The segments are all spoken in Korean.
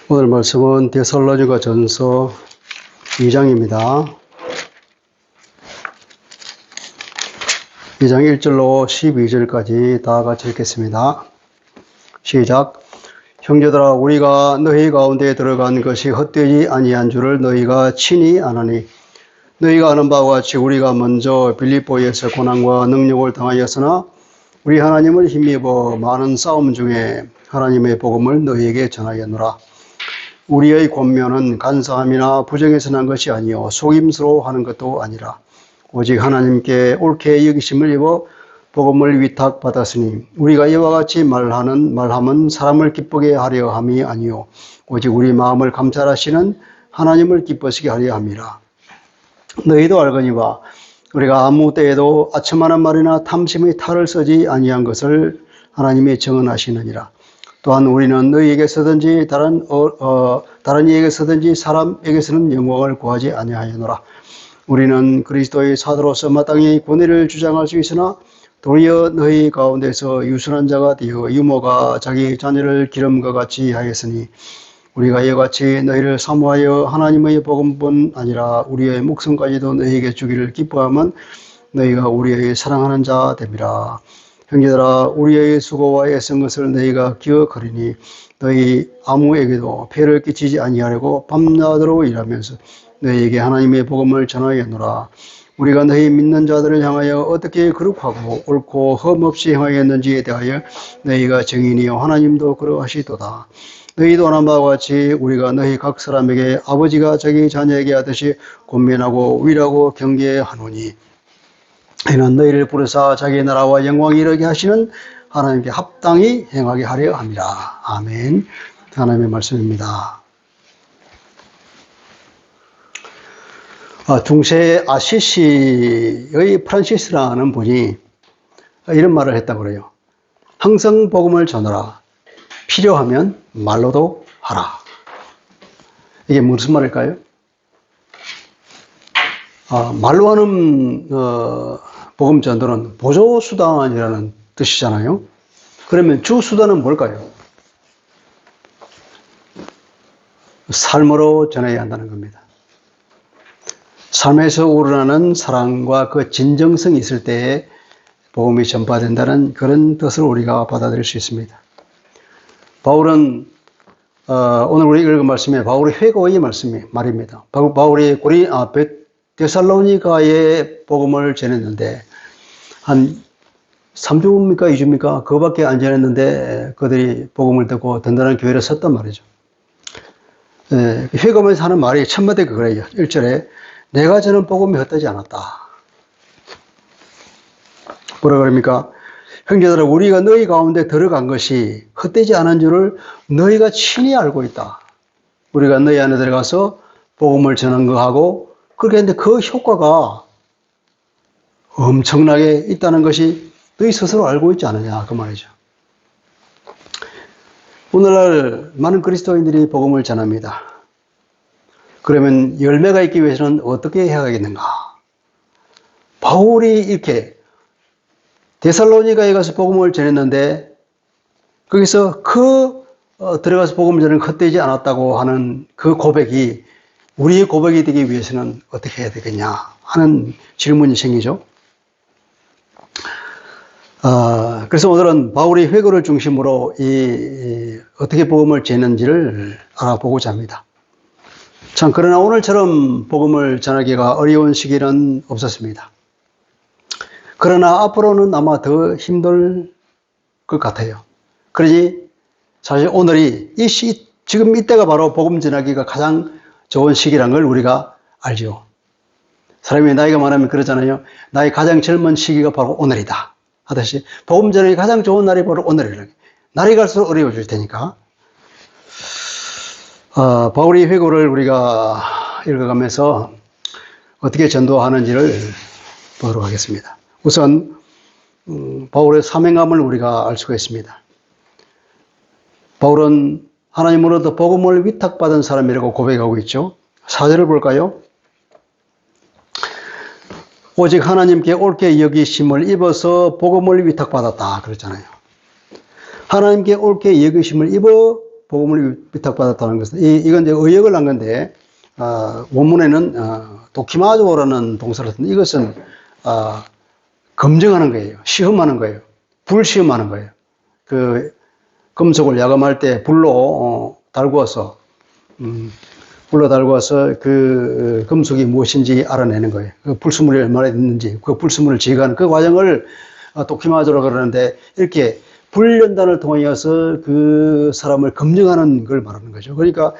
오늘 말씀은 데살로니가 전서 2장입니다. 2장 1절로 12절까지 다 같이 읽겠습니다. 시작. 형제들아, 우리가 너희 가운데 들어간 것이 헛되지 아니한 줄을 너희가 친히 아나니, 너희가 아는 바와 같이 우리가 먼저 빌립보에서 고난과 능력을 당하였으나 우리 하나님을 힘입어 많은 싸움 중에 하나님의 복음을 너희에게 전하였노라. 우리의 권면은 간사함이나 부정에서 난 것이 아니요 속임수로 하는 것도 아니라 오직 하나님께 옳게 여기심을 입어 복음을 위탁받았으니, 우리가 이와 같이 말함은 사람을 기쁘게 하려 함이 아니요 오직 우리 마음을 감찰하시는 하나님을 기쁘시게 하려 함이라. 너희도 알거니와 우리가 아무 때에도 아첨하는 말이나 탐심의 탈을 쓰지 아니한 것을 하나님이 증언하시느니라. 또한 우리는 너희에게서든지 다른 이에게서든지 사람에게서는 영광을 구하지 아니하였노라. 우리는 그리스도의 사도로서 마땅히 권위를 주장할 수 있으나 도리어 너희 가운데서 유순한 자가 되어 유모가 자기 자녀를 기름과 같이 하였으니, 우리가 이와 같이 너희를 사모하여 하나님의 복음뿐 아니라 우리의 목숨까지도 너희에게 주기를 기뻐하면 너희가 우리의 사랑하는 자 됨이라. 형제들아, 우리의 수고와 애쓴 것을 너희가 기억하리니 너희 아무에게도 폐를 끼치지 아니하려고 밤낮으로 일하면서 너희에게 하나님의 복음을 전하였노라. 우리가 너희 믿는 자들을 향하여 어떻게 거룩하고 옳고 흠없이 행하였는지에 대하여 너희가 증인이요 하나님도 그러하시도다. 너희도 아는 바와 같이 우리가 너희 각 사람에게 아버지가 자기 자녀에게 하듯이 권면하고 위로하고 경계하노니, 이는 너희를 부르사 자기 나라와 영광이 이르게 하시는 하나님께 합당히 행하게 하려 합니다. 아멘. 하나님의 말씀입니다. 중세 아시시의 프란시스라는 분이 이런 말을 했다고 그래요. 항상 복음을 전하라. 필요하면 말로도 하라. 이게 무슨 말일까요? 말로 하는 복음 전도는 보조수단이라는 뜻이잖아요. 그러면 주수단은 뭘까요? 삶으로 전해야 한다는 겁니다. 삶에서 우러나는 사랑과 그 진정성이 있을 때에 복음이 전파된다는 그런 뜻을 우리가 받아들일 수 있습니다. 바울은 오늘 우리 읽은 말씀에 바울의 회고의 말입니다. 바울이 데살로니가에 복음을 전했는데 한 3주입니까 2주입니까 그거밖에 안 전했는데 그들이 복음을 듣고 든든한 교회를 섰단 말이죠. 회고에서 하는 말이 첫 마디가 그래요. 1절에 내가 전한 복음이 헛되지 않았다. 뭐라 그럽니까? 형제들아, 우리가 너희 가운데 들어간 것이 헛되지 않은 줄을 너희가 친히 알고 있다. 우리가 너희 안에 들어가서 복음을 전한 거하고 그렇게 했는데 그 효과가 엄청나게 있다는 것이 너희 스스로 알고 있지 않느냐 그 말이죠. 오늘날 많은 그리스도인들이 복음을 전합니다. 그러면 열매가 있기 위해서는 어떻게 해야 하겠는가? 바울이 이렇게 데살로니가에 가서 복음을 전했는데 거기서 들어가서 복음을 전하는 헛되지 않았다고 하는 그 고백이 우리의 고백이 되기 위해서는 어떻게 해야 되겠냐 하는 질문이 생기죠. 그래서 오늘은 바울의 회고를 중심으로 어떻게 복음을 전했는지를 알아보고자 합니다. 참, 그러나 오늘처럼 복음을 전하기가 어려운 시기는 없었습니다. 그러나 앞으로는 아마 더 힘들 것 같아요. 그러니 사실 오늘이 지금 이때가 바로 복음 전하기가 가장 좋은 시기란 걸 우리가 알죠. 사람이 나이가 많으면 그러잖아요. 나의 가장 젊은 시기가 바로 오늘이다 하듯이 복음 전하기 가장 좋은 날이 바로 오늘이라는, 날이 갈수록 어려워질 테니까. 바울의 회고를 우리가 읽어가면서 어떻게 전도하는지를 보도록 하겠습니다. 우선 바울의 사명감을 우리가 알 수가 있습니다. 바울은 하나님으로부터 복음을 위탁받은 사람이라고 고백하고 있죠. 4절을 볼까요? 오직 하나님께 옳게 여기심을 입어서 복음을 위탁받았다 그랬잖아요. 하나님께 옳게 여기심을 입어 복음을 위탁받았다는 것은, 이건 이제 의역을 한 건데, 원문에는, 도키마조라는 동사를 쓰는데, 이것은, 검증하는 거예요. 시험하는 거예요. 불시험하는 거예요. 그, 금속을 야금할 때 불로, 달구어서, 불로 달구어서 그 금속이 무엇인지 알아내는 거예요. 그 불순물이 얼마나 있는지, 그 불순물을 제거하는 그 과정을 도키마조라고 그러는데, 이렇게 불연단을 통하여서 그 사람을 검증하는 걸 말하는 거죠. 그러니까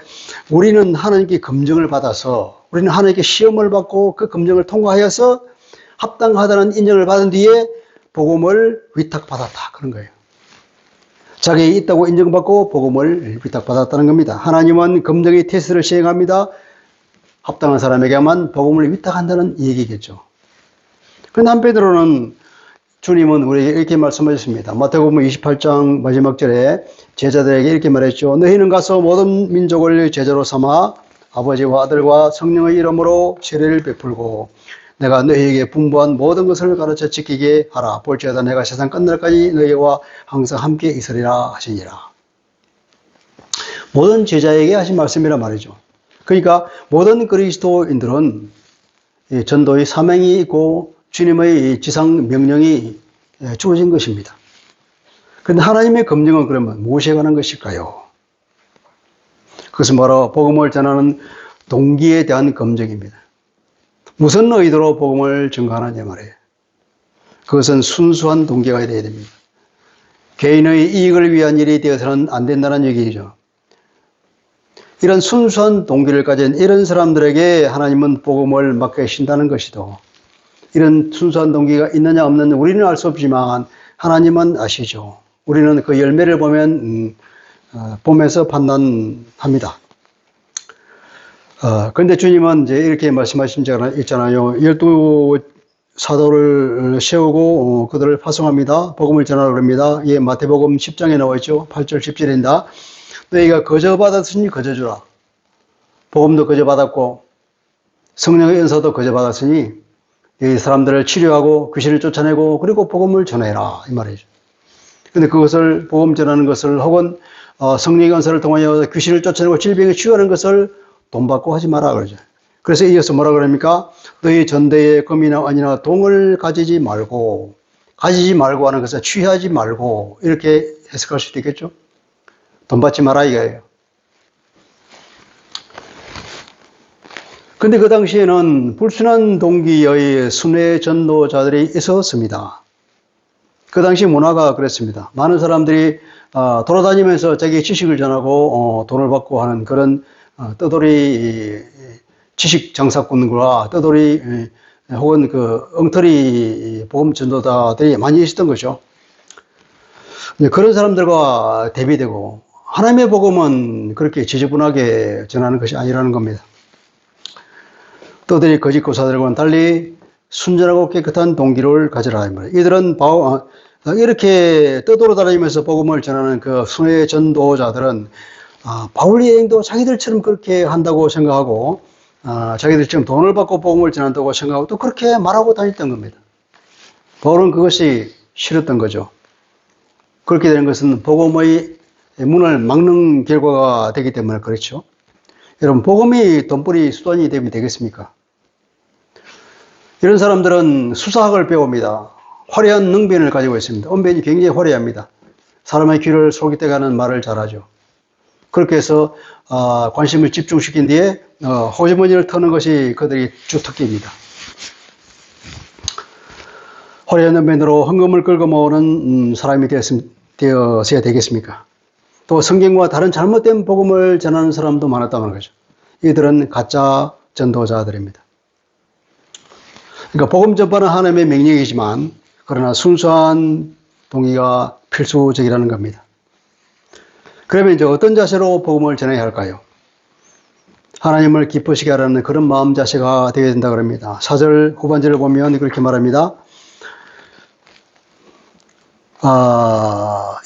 우리는 하나님께 검증을 받아서, 우리는 하나님께 시험을 받고 그 검증을 통과하여서 합당하다는 인정을 받은 뒤에 복음을 위탁받았다. 그런 거예요. 자격이 있다고 인정받고 복음을 위탁받았다는 겁니다. 하나님은 검증의 테스트를 시행합니다. 합당한 사람에게만 복음을 위탁한다는 얘기겠죠. 그런데 한편으로는 주님은 우리에게 이렇게 말씀하셨습니다. 마태복음 28장 마지막 절에 제자들에게 이렇게 말했죠. 너희는 가서 모든 민족을 제자로 삼아 아버지와 아들과 성령의 이름으로 세례를 베풀고 내가 너희에게 분부한 모든 것을 가르쳐 지키게 하라. 볼지어다 내가 세상 끝날까지 너희와 항상 함께 있으리라 하시니라. 모든 제자에게 하신 말씀이란 말이죠. 그러니까 모든 그리스도인들은 전도의 사명이 있고 주님의 지상 명령이 주어진 것입니다. 그런데 하나님의 검증은 그러면 무엇에 관한 것일까요? 그것은 바로 복음을 전하는 동기에 대한 검증입니다. 무슨 의도로 복음을 증거하느냐 말이에요. 그것은 순수한 동기가 되어야 됩니다. 개인의 이익을 위한 일이 되어서는 안 된다는 얘기죠. 이런 순수한 동기를 가진 이런 사람들에게 하나님은 복음을 맡기신다는 것이도, 이런 순수한 동기가 있느냐 없느냐 우리는 알 수 없지만 하나님은 아시죠. 우리는 그 열매를 보면서 판단합니다. 그런데 주님은 이제 이렇게 말씀하신 적 있잖아요. 12 사도를 세우고 그들을 파송합니다. 복음을 전하라고 합니다. 예, 마태복음 10장에 나와 있죠. 8절 10절입니다. 너희가 거저 받았으니 거저 주라. 복음도 거저 받았고 성령의 은사도 거저 받았으니 이 사람들을 치료하고 귀신을 쫓아내고 그리고 복음을 전해라 이 말이죠. 그런데 그것을 복음 전하는 것을 혹은 성령의 은사를 통하여 귀신을 쫓아내고 질병을 치유하는 것을 돈 받고 하지 마라 그러죠. 그래서 이어서 뭐라 그럽니까? 너희 전대에 금이나 은이나 동을 가지지 말고 하는 것은 취하지 말고 이렇게 해석할 수도 있겠죠. 돈 받지 마라 이거예요. 근데 그 당시에는 불순한 동기의 순회 전도자들이 있었습니다. 그 당시 문화가 그랬습니다. 많은 사람들이 돌아다니면서 자기 지식을 전하고 돈을 받고 하는 그런 떠돌이 지식 장사꾼과 떠돌이 혹은 그 엉터리 복음 전도자들이 많이 있었던 거죠. 그런 사람들과 대비되고 하나님의 복음은 그렇게 지저분하게 전하는 것이 아니라는 겁니다. 떠돌이 거짓 교사들과는 달리 순전하고 깨끗한 동기를 가지라. 이들은 이렇게 떠돌아다니면서 복음을 전하는 그 순회 전도자들은 바울의 행도 자기들처럼 그렇게 한다고 생각하고 자기들처럼 돈을 받고 복음을 전한다고 생각하고 또 그렇게 말하고 다녔던 겁니다. 바울은 그것이 싫었던 거죠. 그렇게 되는 것은 복음의 문을 막는 결과가 되기 때문에 그렇죠. 여러분, 복음이 돈벌이 수단이 되면 되겠습니까? 이런 사람들은 수사학을 배웁니다. 화려한 능변을 가지고 있습니다. 언변이 굉장히 화려합니다. 사람의 귀를 솔깃하게 하는 말을 잘하죠. 그렇게 해서 관심을 집중시킨 뒤에 호주머니를 터는 것이 그들의 주특기입니다. 화려한 언변으로 헌금을 끌고 모으는 사람이 되어서야 되겠습니까? 또 성경과 다른 잘못된 복음을 전하는 사람도 많았다는 거죠. 이들은 가짜 전도자들입니다. 그러니까 복음 전파는 하나님의 명령이지만 그러나 순수한 동의가 필수적이라는 겁니다. 그러면 이제 어떤 자세로 복음을 전해야 할까요? 하나님을 기쁘시게 하라는 그런 마음 자세가 되어야 된다고 합니다. 4절 후반절을 보면 그렇게 말합니다.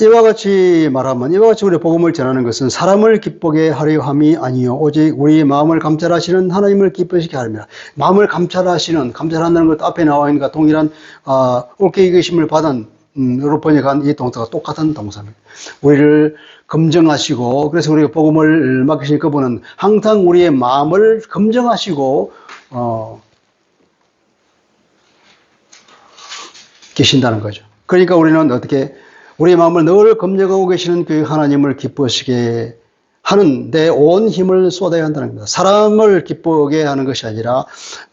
이와 같이 말하면, 이와 같이 우리 복음을 전하는 것은 사람을 기쁘게 하려 함이 아니요 오직 우리 마음을 감찰하시는 하나님을 기쁘시게 하렵니다. 마음을 감찰한다는 것도 앞에 나와 있는 것과 동일한 옳게 이기심을 받은 으로 번역한 이 동사가 똑같은 동사입니다. 우리를 검증하시고, 그래서 우리가 복음을 맡기신 그분은 항상 우리의 마음을 검증하시고, 계신다는 거죠. 그러니까 우리는 어떻게, 우리의 마음을 늘 검증하고 계시는 그 하나님을 기뻐하시게 하는데 온 힘을 쏟아야 한다는 겁니다. 사람을 기쁘게 하는 것이 아니라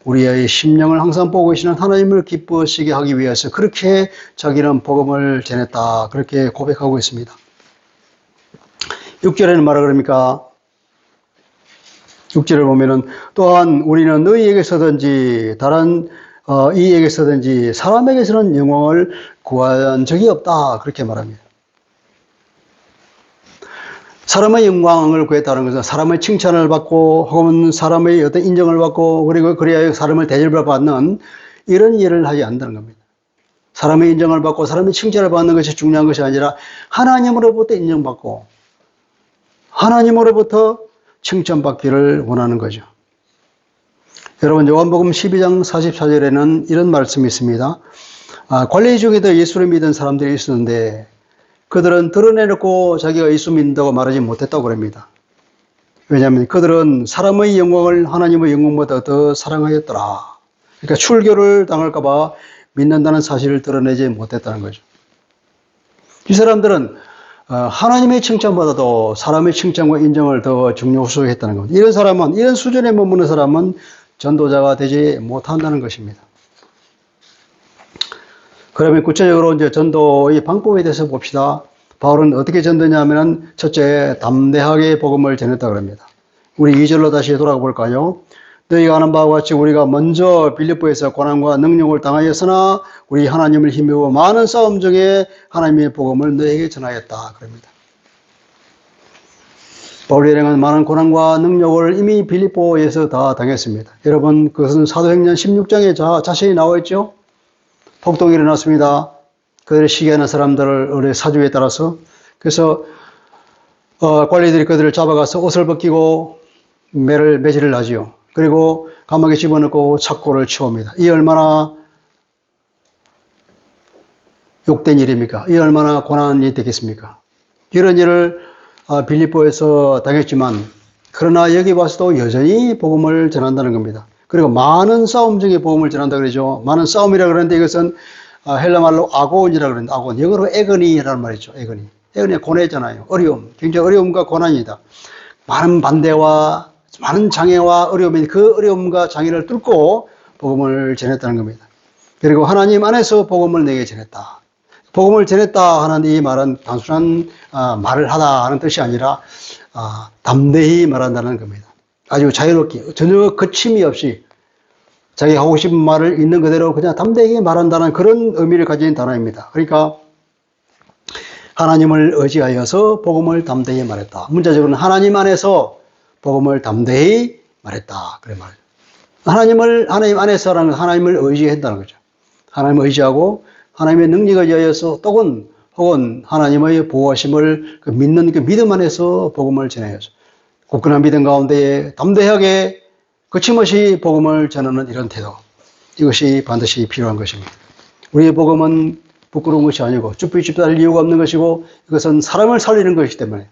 우리의 심령을 항상 보고 계시는 하나님을 기쁘시게 하기 위해서 그렇게 자기는 복음을 전했다. 그렇게 고백하고 있습니다. 6절에는 뭐라 그럽니까? 6절을 보면은 또한 우리는 너희에게서든지 다른 이에게서든지 사람에게서는 영광을 구한 적이 없다. 그렇게 말합니다. 사람의 영광을 구했다는 것은 사람의 칭찬을 받고 혹은 사람의 어떤 인정을 받고 그리고 그래야 사람을 대접을 받는 이런 일을 하지 않는다는 겁니다. 사람의 인정을 받고 사람의 칭찬을 받는 것이 중요한 것이 아니라 하나님으로부터 인정받고 하나님으로부터 칭찬받기를 원하는 거죠. 여러분 요한복음 12장 44절에는 이런 말씀이 있습니다. 관리 중에도 예수를 믿은 사람들이 있었는데 그들은 드러내놓고 자기가 예수 믿는다고 말하지 못했다고 그럽니다. 왜냐하면 그들은 사람의 영광을 하나님의 영광보다 더 사랑하였더라. 그러니까 출교를 당할까 봐 믿는다는 사실을 드러내지 못했다는 거죠. 이 사람들은 하나님의 칭찬보다도 사람의 칭찬과 인정을 더 중요시했다는 겁니다. 이런 사람은, 이런 수준에 머무는 사람은 전도자가 되지 못한다는 것입니다. 그러면 구체적으로 이제 전도의 방법에 대해서 봅시다. 바울은 어떻게 전도냐면은 첫째, 담대하게 복음을 전했다고 합니다. 우리 2절로 다시 돌아가 볼까요? 너희가 아는 바와 같이 우리가 먼저 빌립보에서 고난과 능력을 당하였으나 우리 하나님을 힘입어 많은 싸움 중에 하나님의 복음을 너희에게 전하였다. 그럽니다. 바울이 일행한 많은 고난과 능력을 이미 빌립보에서 다 당했습니다. 여러분, 그것은 사도행전 16장에 자세히 나와 있죠? 폭동이 일어났습니다. 그들의 시기하는 사람들을 사주에 따라서. 그래서 관리들이 그들을 잡아가서 옷을 벗기고 매질을 하지요. 그리고 감옥에 집어넣고 착고를 치웁니다. 이 얼마나 욕된 일입니까? 이 얼마나 고난이 되겠습니까? 이런 일을 빌립보에서 당했지만 그러나 여기 와서도 여전히 복음을 전한다는 겁니다. 그리고 많은 싸움 중에 복음을 전한다 그러죠. 많은 싸움이라 그러는데 이것은 헬라말로 아곤이라 그러는데 아곤, 영어로 에거니라는 말이죠. 에거니가 고뇌잖아요. 어려움, 굉장히 어려움과 고난이다. 많은 반대와 많은 장애와 어려움이 그 어려움과 장애를 뚫고 복음을 전했다는 겁니다. 그리고 하나님 안에서 복음을 내게 전했다. 복음을 전했다 하는 이 말은 단순한 말을 하다 하는 뜻이 아니라 담대히 말한다는 겁니다. 아주 자유롭게 전혀 거침이 없이 자기가 하고 싶은 말을 있는 그대로 그냥 담대하게 말한다는 그런 의미를 가진 단어입니다. 그러니까 하나님을 의지하여서 복음을 담대히 말했다. 문자적으로는 하나님 안에서 복음을 담대히 말했다. 그래 말이죠. 하나님 안에서라는 건 하나님을 의지한다는 거죠. 하나님을 의지하고 하나님의 능력에 의하여서 혹은 하나님의 보호하심을 믿는 그 믿음 안에서 복음을 전해야죠. 굳건한 믿음 가운데에 담대하게 거침없이 복음을 전하는 이런 태도, 이것이 반드시 필요한 것입니다. 우리의 복음은 부끄러운 것이 아니고 쭈뼛쭈뼛할 이유가 없는 것이고 이것은 사람을 살리는 것이기 때문에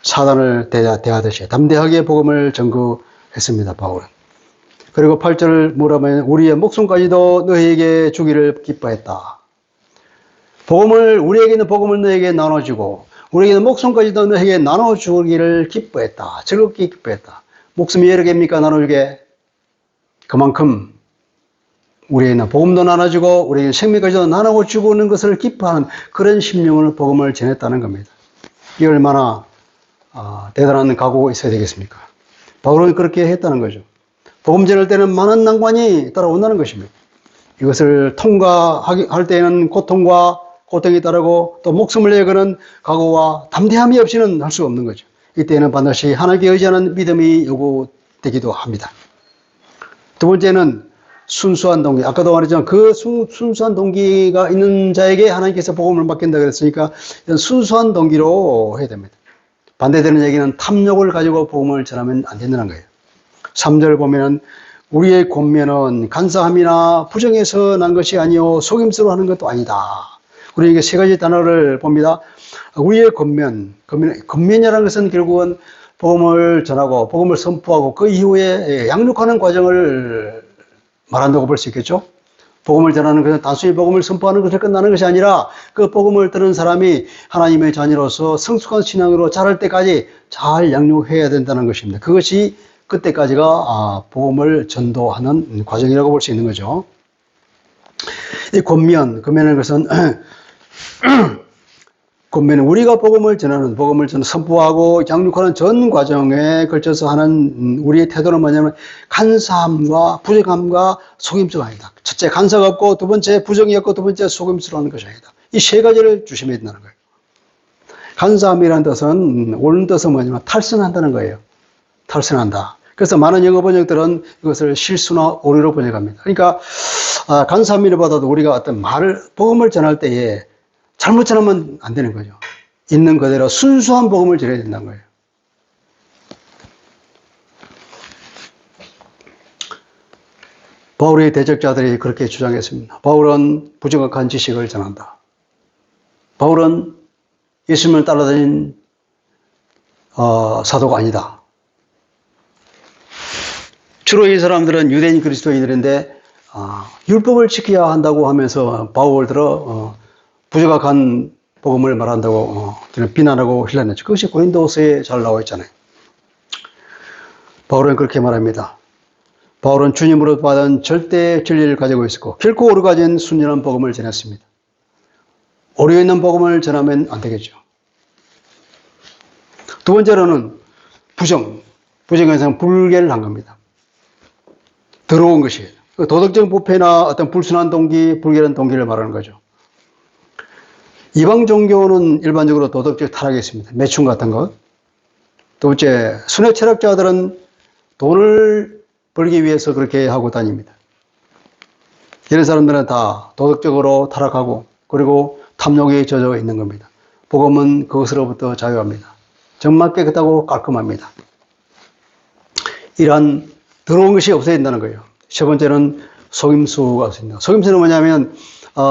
사단을 대하듯이 담대하게 복음을 전거했습니다. 바울은. 그리고 8절 뭐라면 우리의 목숨까지도 너희에게 주기를 기뻐했다. 우리에게 있는 복음을 너희에게 나눠주고 우리에게 있는 목숨까지도 너희에게 나눠주기를 기뻐했다. 즐겁게 기뻐했다. 목숨이 여러 개입니까? 나눠주게. 그만큼 우리에게 있는 복음도 나눠주고 우리에게 생명까지도 나눠주는 것을 기뻐하는 그런 심령을 복음을 전했다는 겁니다. 이 얼마나 대단한 각오가 있어야 되겠습니까? 바울은 그렇게 했다는 거죠. 복음 전할 때는 많은 난관이 따라온다는 것입니다. 이것을 통과할 때에는 고통이 따르고 또 목숨을 내거는 각오와 담대함이 없이는 할 수 없는 거죠. 이때는 반드시 하나님께 의지하는 믿음이 요구되기도 합니다. 두 번째는 순수한 동기. 아까도 말했지만 그 순수한 동기가 있는 자에게 하나님께서 복음을 맡긴다 그랬으니까 이런 순수한 동기로 해야 됩니다. 반대되는 얘기는 탐욕을 가지고 복음을 전하면 안 된다는 거예요. 3절 보면은 우리의 권면은 간사함이나 부정에서 난 것이 아니요 속임수로 하는 것도 아니다. 우리에게 세 가지 단어를 봅니다. 우리의 권면이라는 것은 결국은 복음을 전하고 복음을 선포하고 그 이후에 양육하는 과정을 말한다고 볼 수 있겠죠. 복음을 전하는 것은 단순히 복음을 선포하는 것에 끝나는 것이 아니라 그 복음을 들은 사람이 하나님의 자녀로서 성숙한 신앙으로 자랄 때까지 잘 양육해야 된다는 것입니다. 그것이 그때까지가 복음을 전도하는 과정이라고 볼 수 있는 거죠. 이 권면이라는 것은 권면은 우리가 복음을 선포하고 양육하는 전 과정에 걸쳐서 하는 우리의 태도는 뭐냐면 간사함과 부정함과 속임수가 아니다. 첫째 간사가 없고 두 번째 부정이 없고 두 번째 속임수라는 것이 아니다. 이 세 가지를 조심해야 된다는 거예요. 간사함이라는 뜻은 옳은 뜻은 뭐냐면 탈선한다는 거예요. 탈선한다. 그래서 많은 영어 번역들은 이것을 실수나 오류로 번역합니다. 그러니까 간사함이라 보다도 우리가 어떤 복음을 전할 때에 잘못 전하면 안 되는 거죠. 있는 그대로 순수한 복음을 전해야 된다는 거예요. 바울의 대적자들이 그렇게 주장했습니다. 바울은 부정확한 지식을 전한다. 바울은 예수님을 따라다닌 사도가 아니다. 주로 이 사람들은 유대인 그리스도인들인데 율법을 지켜야 한다고 하면서 바울 들어 부정확한 복음을 말한다고 비난하고 힐난했죠. 그것이 고린도서에 잘 나와 있잖아요. 바울은 그렇게 말합니다. 바울은 주님으로 받은 절대 진리를 가지고 있었고 결코 오류가진 순전한 복음을 전했습니다. 오류 있는 복음을 전하면 안 되겠죠. 두 번째로는 부정에서는 불개를 한 겁니다. 더러운 것이에요. 도덕적 부패나 어떤 불순한 동기, 불결한 동기를 말하는 거죠. 이방 종교는 일반적으로 도덕적 타락이 있습니다. 매춘 같은 것. 두 번째, 순회 철학자들은 돈을 벌기 위해서 그렇게 하고 다닙니다. 이런 사람들은 다 도덕적으로 타락하고 그리고 탐욕에 젖어 있는 겁니다. 복음은 그것으로부터 자유합니다. 정말 깨끗하고 깔끔합니다. 이러한 더러운 것이 없어야 된다는 거예요. 세 번째는 속임수가 없습니다. 속임수는 뭐냐면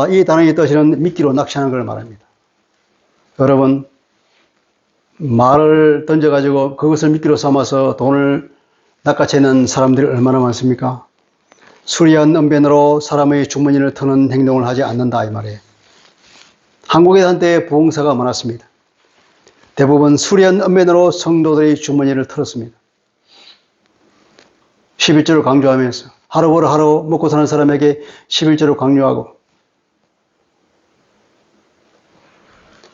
이 단어의 뜻은 미끼로 낚시하는 걸 말합니다. 여러분, 말을 던져가지고 그것을 미끼로 삼아서 돈을 낚아채는 사람들이 얼마나 많습니까? 수리한 언변으로 사람의 주머니를 터는 행동을 하지 않는다 이 말이에요. 한국에 한때 부흥사가 많았습니다. 대부분 수리한 언변으로 성도들의 주머니를 털었습니다. 11조를 강조하면서 하루 벌어 하루 먹고 사는 사람에게 11조를 강요하고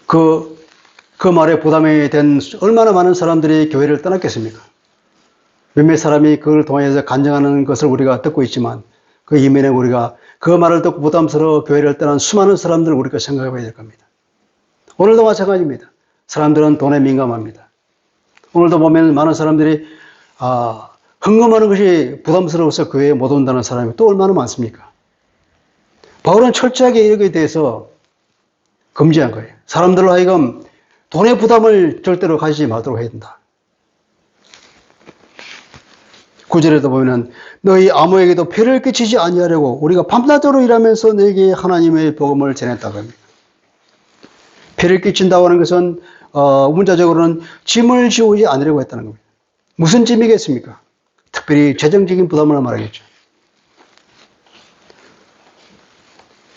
그 말에 부담이 된 얼마나 많은 사람들이 교회를 떠났겠습니까? 몇몇 사람이 그걸 통해서 간증하는 것을 우리가 듣고 있지만 그 이면에 우리가 그 말을 듣고 부담스러워 교회를 떠난 수많은 사람들을 우리가 생각해 봐야 될 겁니다. 오늘도 마찬가지입니다. 사람들은 돈에 민감합니다. 오늘도 보면 많은 사람들이 헌금하는 것이 부담스러워서 교회에 못 온다는 사람이 또 얼마나 많습니까? 바울은 철저하게 여기에 대해서 금지한 거예요. 사람들로 하여금 돈의 부담을 절대로 가지지 말도록 해야 된다. 9절에도 보면은 너희 아무에게도 폐를 끼치지 아니하려고 우리가 밤낮으로 일하면서 너에게 하나님의 복음을 전했다고 합니다. 폐를 끼친다고 하는 것은 문자적으로는 짐을 지우지 않으려고 했다는 겁니다. 무슨 짐이겠습니까? 특별히 재정적인 부담을 말하겠죠.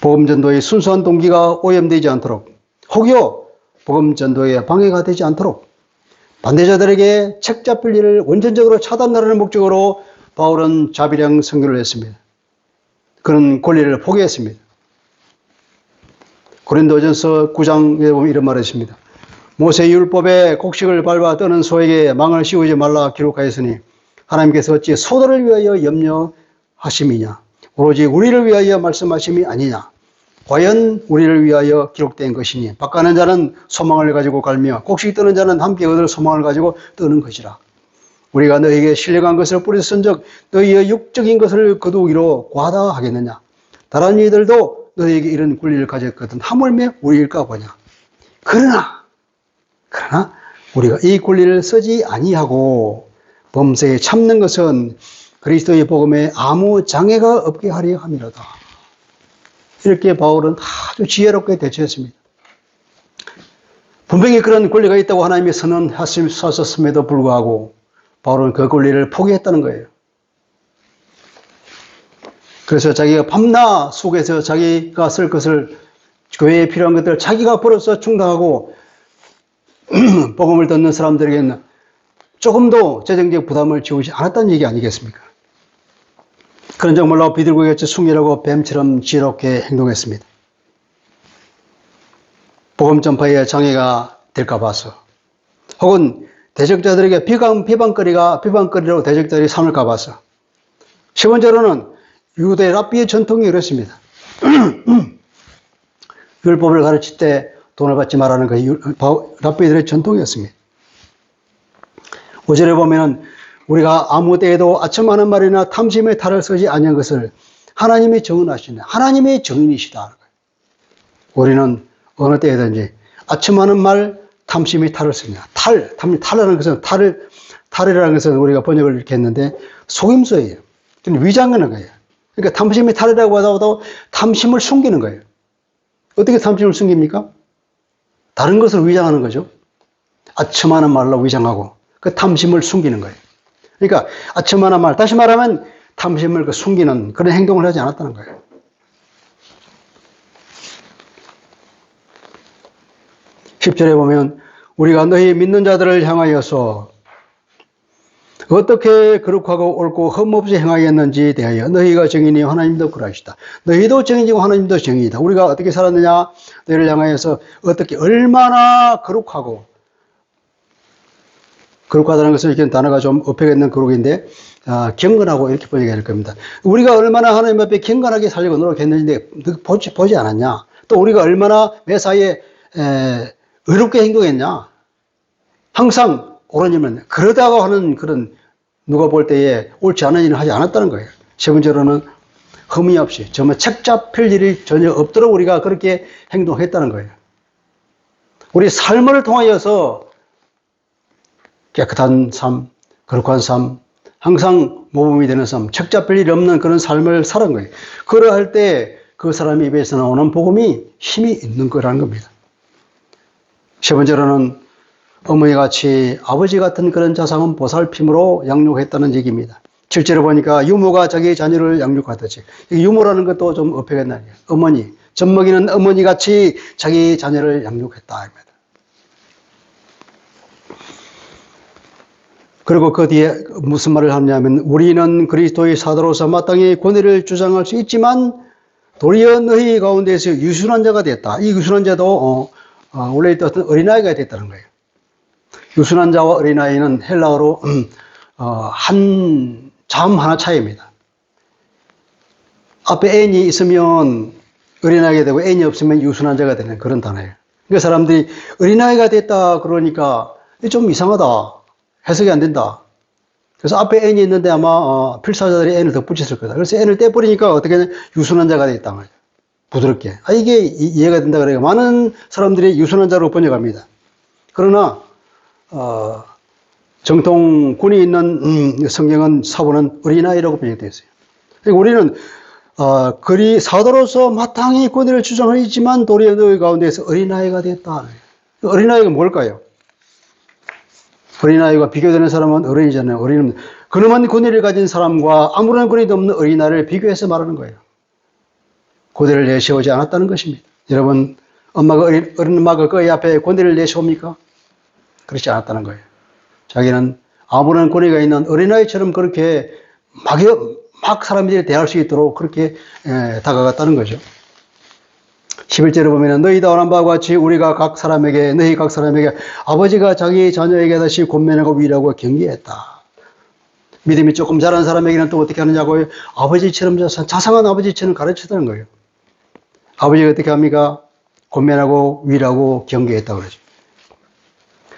복음 전도의 순수한 동기가 오염되지 않도록 혹여 복음 전도에 방해가 되지 않도록 반대자들에게 책 잡힐 일을 원천적으로 차단하려는 목적으로 바울은 자비량 선교를 했습니다. 그런 권리를 포기했습니다. 고린도전서 9장에 보면 이런 말이 있습니다. 모세의 율법에 곡식을 밟아 떠는 소에게 망을 씌우지 말라 기록하였으니 하나님께서 어찌 소들을 위하여 염려하심이냐 오로지 우리를 위하여 말씀하심이 아니냐 과연 우리를 위하여 기록된 것이니 밭가는 자는 소망을 가지고 갈며 곡식 떠는 자는 함께 얻을 소망을 가지고 떠는 것이라. 우리가 너희에게 신령한 것을 뿌렸은즉 너희의 육적인 것을 거두기로 과다하겠느냐. 다른 이들도 너희에게 이런 권리를 가졌거든 하물며 우리일까 보냐. 그러나 우리가 이 권리를 쓰지 아니하고 범사에 참는 것은 그리스도의 복음에 아무 장애가 없게 하려 함이로다. 이렇게 바울은 아주 지혜롭게 대처했습니다. 분명히 그런 권리가 있다고 하나님이 선언하셨음에도 불구하고 바울은 그 권리를 포기했다는 거예요. 그래서 자기가 밤낮 속에서 자기가 쓸 것을, 교회에 필요한 것들을 자기가 벌어서 충당하고 복음을 듣는 사람들에게는 조금도 재정적 부담을 지우지 않았다는 얘기 아니겠습니까? 그런 정말로 비둘기같이 숭일하고 뱀처럼 지혜롭게 행동했습니다. 복음 전파에 장애가 될까 봐서, 혹은 대적자들에게 비방거리로 대적자들이 삼을까 봐서. 세 번째로는 유대 랍비의 전통이 그렇습니다. 율법을 가르칠 때 돈을 받지 말라는 그 랍비들의 전통이었습니다. 5절에 보면은 우리가 아무 때에도 아첨하는 말이나 탐심의 탈을 쓰지 아니한 것을 하나님이 정은하시네. 하나님의 정인이시다. 우리는 어느 때에든지 아첨하는 말, 탐심의 탈을 씁니다. 탈이라는 것은 우리가 번역을 이렇게 했는데 속임수예요. 위장하는 거예요. 그러니까 탐심의 탈이라고 하더라도 탐심을 숨기는 거예요. 어떻게 탐심을 숨깁니까? 다른 것을 위장하는 거죠. 아첨하는 말로 위장하고 그 탐심을 숨기는 거예요. 그러니까 아첨하는 말, 다시 말하면 탐심을 숨기는 그런 행동을 하지 않았다는 거예요. 10절에 보면 우리가 너희 믿는 자들을 향하여서 어떻게 거룩하고 옳고 흠없이 행하였는지 대하여 너희가 정인이 하나님도 그러하시다. 너희도 정인이고 하나님도 정인이다. 우리가 어떻게 살았느냐? 너희를 향하여서 어떻게 얼마나 거룩하고, 거룩하다는 것은 이렇게 단어가 좀 어폐가 있는 거룩인데 경건하고 이렇게 번역해야 될 겁니다. 우리가 얼마나 하나님 앞에 경건하게 살려고 노력했는지 보지 않았냐? 또 우리가 얼마나 매사에 의롭게 행동했냐? 항상 옳은 일만, 그러다가 하는 그런, 누가 볼 때에 옳지 않은 일을 하지 않았다는 거예요. 세 번째로는 흠이 없이, 정말 책 잡힐 일이 전혀 없도록 우리가 그렇게 행동했다는 거예요. 우리 삶을 통하여서 깨끗한 삶, 거룩한 삶, 항상 모범이 되는 삶, 책 잡힐 일이 없는 그런 삶을 살은 거예요. 그러할 때 그 사람의 입에서 나오는 복음이 힘이 있는 거라는 겁니다. 세 번째로는 어머니같이 아버지 같은 그런 자상한 보살핌으로 양육했다는 얘기입니다. 실제로 보니까 유모가 자기 자녀를 양육하듯이, 유모라는 것도 좀 어폐가 어머니, 젖먹이는 어머니같이 자기 자녀를 양육했다. 그리고 그 뒤에 무슨 말을 하냐면 우리는 그리스도의 사도로서 마땅히 권위를 주장할 수 있지만 도리어 너희 가운데서 유순한 자가 됐다. 이 유순한 자도 원래 있던 어린아이가 됐다는 거예요. 유순한 자와 어린아이는 헬라어로 한 자음 하나 차이입니다. 앞에 n이 있으면 어린아이가 되고 n이 없으면 유순한 자가 되는 그런 단어예요. 그러니까 사람들이 어린아이가 됐다 그러니까 좀 이상하다. 해석이 안 된다. 그래서 앞에 n이 있는데 아마 필사자들이 n을 덧붙였을 거다. 그래서 n을 떼버리니까 어떻게 유순한 자가 됐다 말이에요. 부드럽게. 이게 이해가 된다 그래요. 많은 사람들이 유순한 자로 번역합니다. 그러나 정통 군이 있는 성경은 사본은 어린아이라고 번역되어 있어요. 그러니까 우리는 사도로서 마땅히 권위를 주장하지만 도리어 너희 가운데서 어린아이가 됐다. 어린아이가 뭘까요? 어린아이와 비교되는 사람은 어른이잖아요. 어린은 그놈한 권위를 가진 사람과 아무런 권위도 없는 어린아이를 비교해서 말하는 거예요. 권위를 내세우지 않았다는 것입니다. 여러분, 어린 엄마가 그 애 앞에 권위를 내세웁니까? 그렇지 않았다는 거예요. 자기는 아무런 권위가 있는 어린아이처럼 그렇게 막 사람들이 대할 수 있도록 그렇게 다가갔다는 거죠. 11절에 보면 너희 다원한 바와 같이 우리가 너희 각 사람에게 아버지가 자기 자녀에게 다시 권면하고 위로하고 경계했다. 믿음이 조금 자란 사람에게는 또 어떻게 하느냐고요? 아버지처럼 자상한 아버지처럼 가르치다는 거예요. 아버지가 어떻게 합니까? 권면하고 위로하고 경계했다 그러죠.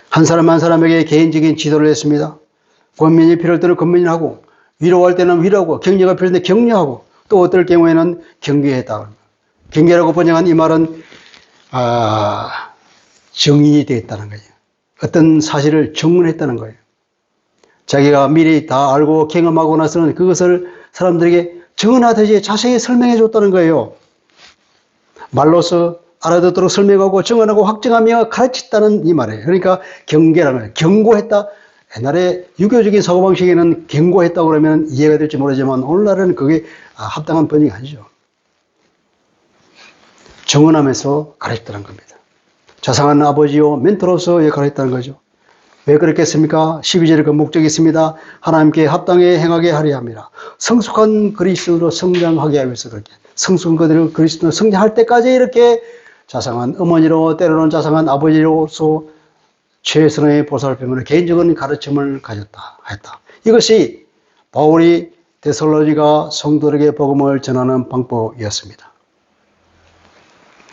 한 사람 한 사람에게 개인적인 지도를 했습니다. 권면이 필요할 때는 권면을 하고 위로할 때는 위로하고 격려가 필요할 때 격려하고 또 어떨 경우에는 경계했다. 경계라고 번역한 이 말은 정인이 되었다는 거예요. 어떤 사실을 정문했다는 거예요. 자기가 미리 다 알고 경험하고 나서는 그것을 사람들에게 정언하듯이 자세히 설명해 줬다는 거예요. 말로서 알아듣도록 설명하고 증언하고 확증하며 가르쳤다는 이 말이에요. 그러니까 경계라는 거예요. 경고했다. 옛날에 유교적인 사고방식에는 경고했다고 그러면 이해가 될지 모르지만 오늘날은 그게 합당한 번역이 아니죠. 증언하면서 가르쳤다는 겁니다. 자상한 아버지요 멘토로서 가르쳤다는 거죠. 왜 그렇겠습니까? 12절에 그 목적이 있습니다. 하나님께 합당하게 행하게 하려 함이라. 성숙한 그리스도로 성장하게 하기 위해서 그렇게. 성숙한 그리스도로 성장할 때까지 이렇게 자상한 어머니로 때로는 자상한 아버지로서 최선의 보살핌으로 개인적인 가르침을 가졌다 했다. 이것이 바울이 데살로니가 성도들에게 복음을 전하는 방법이었습니다.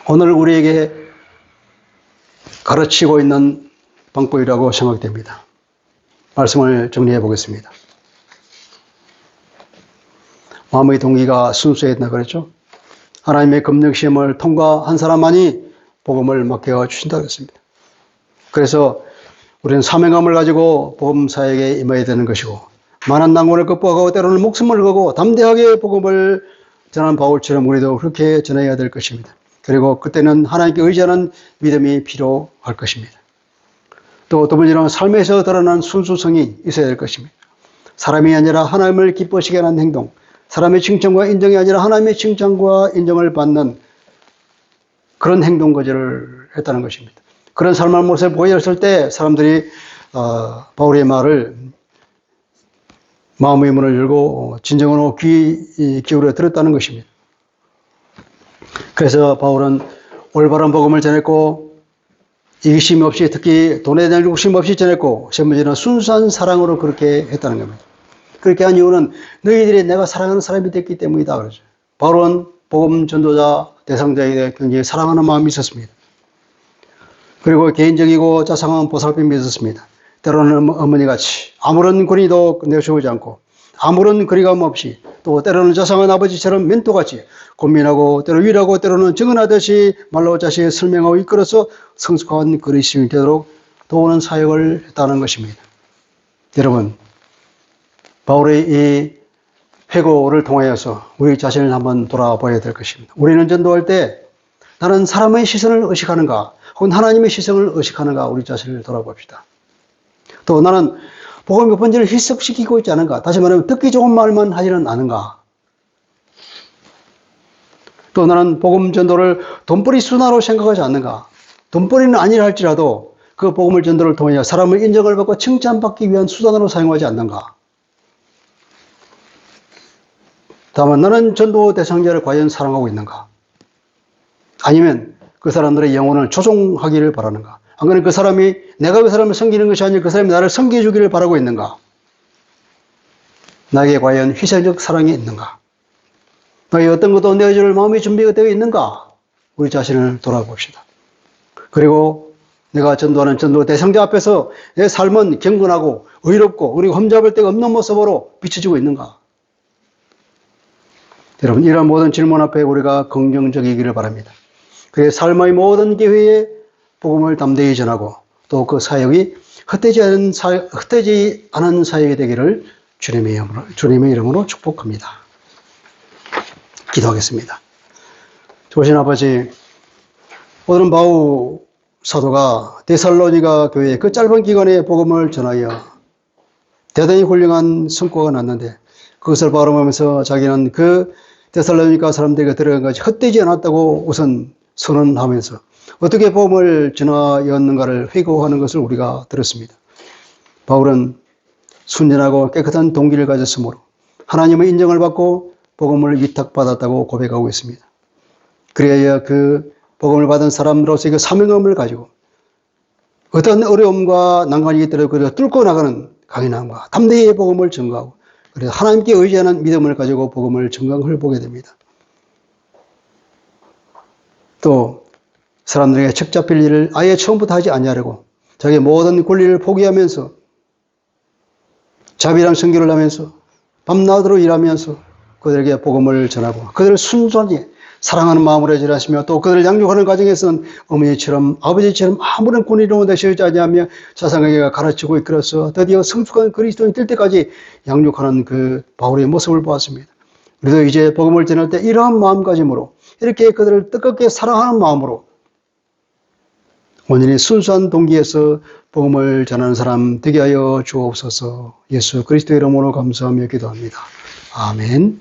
오늘 우리에게 가르치고 있는 방법이라고 생각됩니다. 말씀을 정리해 보겠습니다. 마음의 동기가 순수해야 된다 그랬죠? 하나님의 검증시험을 통과한 사람만이 복음을 맡겨 주신다고 했습니다. 그래서 우리는 사명감을 가지고 복음 사역에 임해야 되는 것이고 많은 난관을 극복하고 때로는 목숨을 걸고 담대하게 복음을 전하는 바울처럼 우리도 그렇게 전해야 될 것입니다. 그리고 그때는 하나님께 의지하는 믿음이 필요할 것입니다. 또 두 번째는 삶에서 드러난 순수성이 있어야 될 것입니다. 사람이 아니라 하나님을 기뻐시게 하는 행동, 사람의 칭찬과 인정이 아니라 하나님의 칭찬과 인정을 받는 그런 행동 거절을 했다는 것입니다. 그런 삶의 모습을 보였을 때 사람들이 바울의 말을 마음의 문을 열고 진정으로 귀 기울여 들었다는 것입니다. 그래서 바울은 올바른 복음을 전했고 이기심 없이 특히 돈에 대한 욕심 없이 전했고 세 번째는 순수한 사랑으로 그렇게 했다는 겁니다. 그렇게 한 이유는 너희들이 내가 사랑하는 사람이 됐기 때문이다 그러죠. 바울은 복음 전도자 대상자에게 굉장히 사랑하는 마음이 있었습니다. 그리고 개인적이고 자상한 보살핌이 있었습니다. 때로는 어머니같이 아무런 권위도 내세우지 않고 아무런 거리감 없이 또 때로는 자상한 아버지처럼 멘토같이 고민하고 때로 위로하고 때로는 증언하듯이 말로 자신을 설명하고 이끌어서 성숙한 그리스도인이 되도록 도우는 사역을 했다는 것입니다. 여러분, 바울의 이 회고를 통하여서 우리 자신을 한번 돌아봐야 될 것입니다. 우리는 전도할 때 나는 사람의 시선을 의식하는가 혹은 하나님의 시선을 의식하는가 우리 자신을 돌아봅시다. 또 나는 복음의 본질을 희석시키고 있지 않은가? 다시 말하면 듣기 좋은 말만 하지는 않은가? 또 나는 복음 전도를 돈벌이 수단으로 생각하지 않는가? 돈벌이는 아니라 할지라도 그 복음을 전도를 통해 사람의 인정을 받고 칭찬받기 위한 수단으로 사용하지 않는가? 다만 나는 전도 대상자를 과연 사랑하고 있는가? 아니면 그 사람들의 영혼을 조종하기를 바라는가? 안 그러면 그 사람이 내가 그 사람을 섬기는 것이 아니라 그 사람이 나를 섬겨주기를 바라고 있는가? 나에게 과연 희생적 사랑이 있는가? 나에게 어떤 것도 내어줄 마음의 준비가 되어 있는가? 우리 자신을 돌아봅시다. 그리고 내가 전도하는 전도 대상자 앞에서 내 삶은 경건하고 의롭고 그리고 흠잡을 데가 없는 모습으로 비춰지고 있는가? 여러분, 이런 모든 질문 앞에 우리가 긍정적이기를 바랍니다. 그의 삶의 모든 기회에 복음을 담대히 전하고 또 그 사역이 헛되지 않은 사역이 되기를 주님의 이름으로 축복합니다. 기도하겠습니다. 좋으신 아버지, 오늘은 바울 사도가 데살로니가 교회에 그 짧은 기간에 복음을 전하여 대단히 훌륭한 성과가 났는데 그것을 바라보면서 자기는 그 데살로니가 사람들에게 들어간 것이 헛되지 않았다고 우선 선언하면서 어떻게 복음을 전하였는가를 회고하는 것을 우리가 들었습니다. 바울은 순전하고 깨끗한 동기를 가졌으므로 하나님의 인정을 받고 복음을 위탁받았다고 고백하고 있습니다. 그래야 그 복음을 받은 사람으로서 그 사명감을 가지고 어떤 어려움과 난관이 있더라도 뚫고 나가는 강인함과 담대히 복음을 전가하고 그래서 하나님께 의지하는 믿음을 가지고 복음을 전강을 보게 됩니다. 또 사람들에게 척 잡힐 일을 아예 처음부터 하지 아니하려고 자기의 모든 권리를 포기하면서 자비랑 선교를 하면서 밤낮으로 일하면서 그들에게 복음을 전하고 그들을 순전히 사랑하는 마음으로 전하시며 또 그들을 양육하는 과정에서는 어머니처럼 아버지처럼 아무런 권위로 내세우지 아니하며 자상하게 가르치고 이끌어서 드디어 성숙한 그리스도인이 될 때까지 양육하는 그 바울의 모습을 보았습니다. 우리도 이제 복음을 전할 때 이러한 마음가짐으로 이렇게 그들을 뜨겁게 사랑하는 마음으로 온전히 순수한 동기에서 복음을 전하는 사람 되게 하여 주옵소서. 예수 그리스도의 이름으로 감사하며 기도합니다. 아멘.